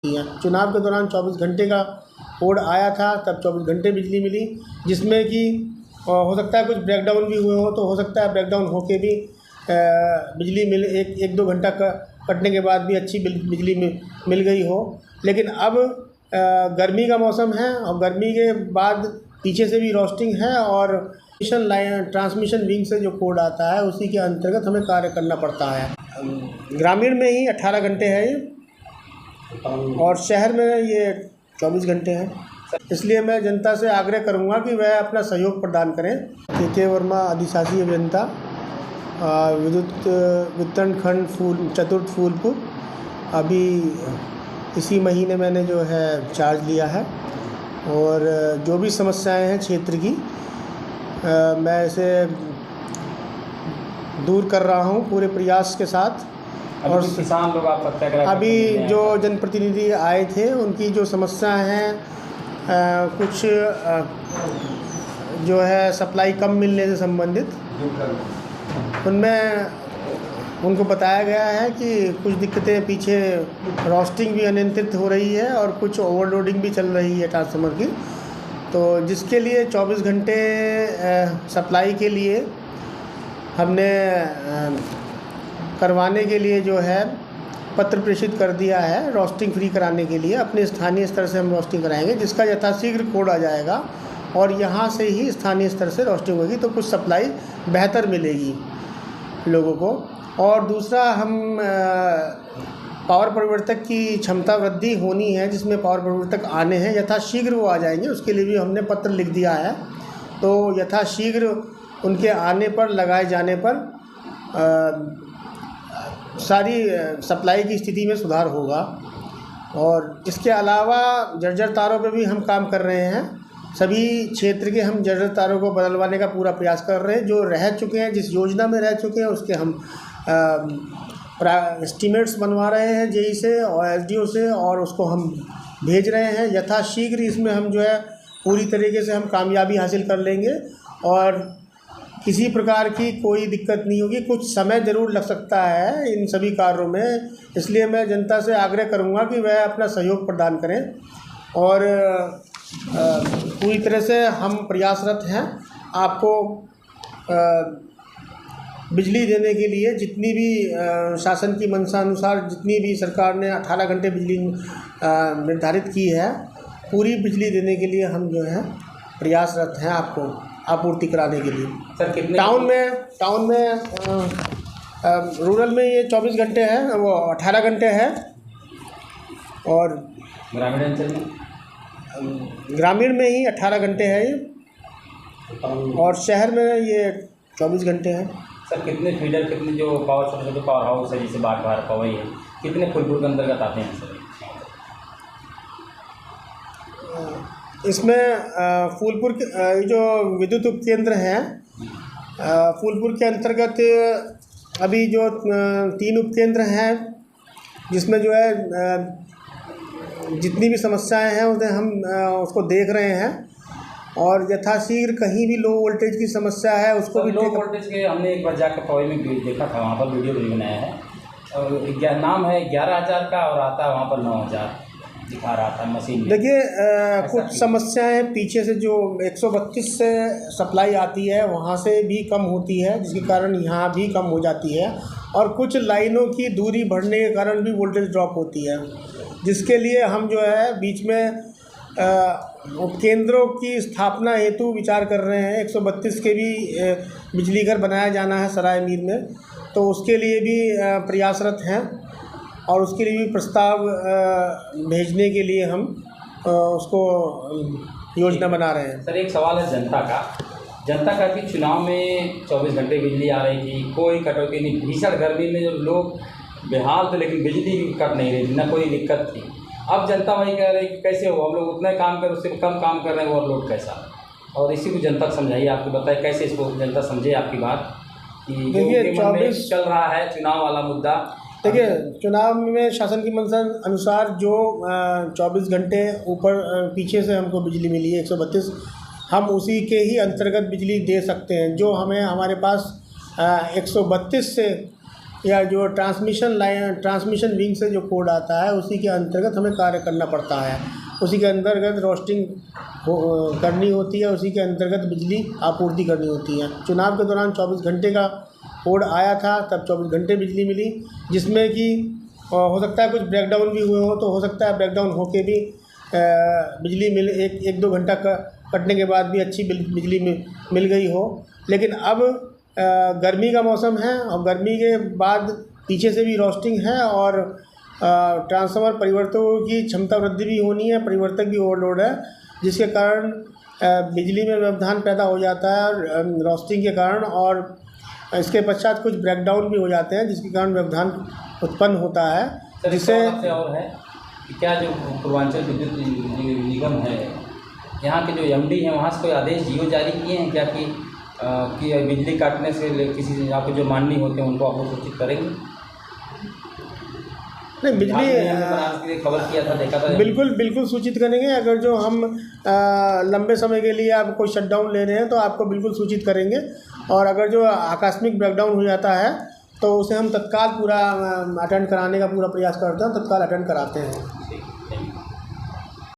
चुनाव के दौरान 24 घंटे का कोड आया था, तब 24 घंटे बिजली मिली, जिसमें कि हो सकता है कुछ ब्रेकडाउन भी हुए हो, तो हो सकता है ब्रेकडाउन होके भी बिजली मिल एक दो घंटा कटने के बाद भी अच्छी बिजली मिल गई हो। लेकिन अब गर्मी का मौसम है और गर्मी के बाद पीछे से भी रोस्टिंग है और ट्रांसमिशन विंग से जो कोड आता है उसी के अंतर्गत हमें कार्य करना पड़ता है। ग्रामीण में ही 18 घंटे है ये और शहर में ये 24 घंटे हैं। इसलिए मैं जनता से आग्रह करूंगा कि वह अपना सहयोग प्रदान करें। के वर्मा, अधिशासी अभियंता, विद्युत वितरण खंड चतुर्थ फूलपुर। अभी इसी महीने मैंने जो है चार्ज लिया है और जो भी समस्याएं हैं क्षेत्र की मैं इसे दूर कर रहा हूं पूरे प्रयास के साथ। और किसान लोग आप सत्याग्रह अभी जो जनप्रतिनिधि आए थे उनकी जो समस्याएं हैं कुछ जो है सप्लाई कम मिलने से संबंधित, उनमें उनको बताया गया है कि कुछ दिक्कतें पीछे रोस्टिंग भी अनियंत्रित हो रही है और कुछ ओवरलोडिंग भी चल रही है ट्रांसफार्मर की, तो जिसके लिए 24 घंटे सप्लाई के लिए हमने करवाने के लिए जो है पत्र प्रेषित कर दिया है रोस्टिंग फ्री कराने के लिए। अपने स्थानीय स्तर से हम रोस्टिंग कराएंगे जिसका यथाशीघ्र कोड आ जाएगा और यहाँ से ही स्थानीय स्तर से रोस्टिंग होगी तो कुछ सप्लाई बेहतर मिलेगी लोगों को। और दूसरा, हम पावर परिवर्तक की क्षमता वृद्धि होनी है जिसमें पावर परिवर्तक आने हैं, यथाशीघ्र वो आ जाएंगे, उसके लिए भी हमने पत्र लिख दिया है। तो यथाशीघ्र उनके आने पर, लगाए जाने पर सारी सप्लाई की स्थिति में सुधार होगा। और इसके अलावा जर्जर तारों पे भी हम काम कर रहे हैं। सभी क्षेत्र के हम जर्जर तारों को बदलवाने का पूरा प्रयास कर रहे हैं। जो रह चुके हैं, जिस योजना में रह चुके हैं, उसके हम एस्टीमेट्स बनवा रहे हैं जेई से और एसडीओ से और उसको हम भेज रहे हैं। यथाशीघ्र इसमें हम जो है पूरी तरीके से हम कामयाबी हासिल कर लेंगे और किसी प्रकार की कोई दिक्कत नहीं होगी। कुछ समय ज़रूर लग सकता है इन सभी कार्यों में, इसलिए मैं जनता से आग्रह करूंगा कि वह अपना सहयोग प्रदान करें और पूरी तरह से हम प्रयासरत हैं आपको बिजली देने के लिए। जितनी भी शासन की मंशा अनुसार जितनी भी सरकार ने 18 घंटे बिजली निर्धारित की है, पूरी बिजली देने के लिए हम जो है प्रयासरत हैं आपको आपूर्ति कराने के लिए। सर कितने टाउन में रूरल में ये 24 घंटे है, वो 18 घंटे है और ग्रामीण अंचल में ही 18 घंटे है ये और शहर में ये 24 घंटे हैं। सर कितने फीडर, कितने जो पावर छोटे पावर हाउस है जैसे बाघ भार पवई है, कितने फूलपुर के अंतर्गत आते हैं सर? इसमें फूलपुर के जो विद्युत उपकेंद्र हैं फूलपुर के अंतर्गत अभी जो 3 उपकेंद्र हैं जिसमें जो है जितनी भी समस्याएं हैं उन्हें हम उसको देख रहे हैं और यथाशीघ्र कहीं भी लो वोल्टेज की समस्या है उसको भी लो वोल्टेज के हमने एक बार जाकर पवई में देखा था, वहाँ पर वीडियो भी बनाया है और नाम है 11,000 का और आता है वहाँ पर 9,000 दिखा रहा था मशीन में। देखिए कुछ समस्याएं पीछे से जो 132 से सप्लाई आती है वहाँ से भी कम होती है जिसके कारण यहाँ भी कम हो जाती है और कुछ लाइनों की दूरी बढ़ने के कारण भी वोल्टेज ड्रॉप होती है, जिसके लिए हम जो है बीच में उपकेंद्रों की स्थापना हेतु विचार कर रहे हैं। 132 के भी बिजली घर बनाया जाना है सराय मीर में, तो उसके लिए भी प्रयासरत हैं और उसके लिए भी प्रस्ताव भेजने के लिए हम उसको योजना बना रहे हैं। सर एक सवाल है जनता का कि चुनाव में 24 घंटे बिजली आ रही थी, कोई कटौती नहीं, भीषण गर्मी में जो लोग बेहाल थे लेकिन बिजली कट नहीं रही थी, ना कोई दिक्कत थी। अब जनता वही कह रही कि कैसे हो, हम लोग उतना काम कर उससे कम काम कर रहे हैं, ओवरलोड कैसा, और इसी को जनता समझाइए, आपको बताए कैसे इसको जनता समझे आपकी बात कि देखिए 24 चल रहा है चुनाव वाला मुद्दा। देखिए चुनाव में शासन की मंशा अनुसार जो 24 घंटे ऊपर पीछे से हमको बिजली मिली है 132, हम उसी के ही अंतर्गत बिजली दे सकते हैं। जो हमें हमारे पास 132 से या जो ट्रांसमिशन विंग से जो कोड आता है उसी के अंतर्गत हमें कार्य करना पड़ता है। उसी के अंतर्गत रोस्टिंग करनी होती है, उसी के अंतर्गत बिजली आपूर्ति करनी होती है। चुनाव के दौरान 24 घंटे का कोड आया था, तब 24 घंटे बिजली मिली, जिसमें कि हो सकता है कुछ ब्रेकडाउन भी हुए हो, तो हो सकता है ब्रेकडाउन होके भी बिजली मिल एक दो घंटा कटने के बाद भी अच्छी बिजली मिल गई हो। लेकिन अब गर्मी का मौसम है और गर्मी के बाद पीछे से भी रोस्टिंग है और ट्रांसफार्मर परिवर्तकों की क्षमता वृद्धि भी होनी है, परिवर्तक भी ओवरलोड है, जिसके कारण बिजली में व्यवधान पैदा हो जाता है रोस्टिंग के कारण, और इसके पश्चात कुछ ब्रेकडाउन भी हो जाते हैं जिसके कारण व्यवधान उत्पन्न होता है। जिससे और है कि क्या जो पूर्वांचल विद्युत निगम है, यहाँ के जो एमडी हैं, वहाँ से कोई आदेश जियो जारी किए हैं क्या कि बिजली काटने से किसी आपके जो माननीय होते हैं उनको आप लोग सूचित करेंगे? नहीं, बिजली खबर किया था, देखा था। बिल्कुल सूचित करेंगे। अगर जो हम लंबे समय के लिए आप कोई शटडाउन ले रहे हैं तो आपको बिल्कुल सूचित करेंगे, और अगर जो आकस्मिक ब्रेकडाउन हो जाता है तो उसे हम तत्काल पूरा अटेंड कराने का पूरा प्रयास करते हैं, तत्काल अटेंड कराते हैं।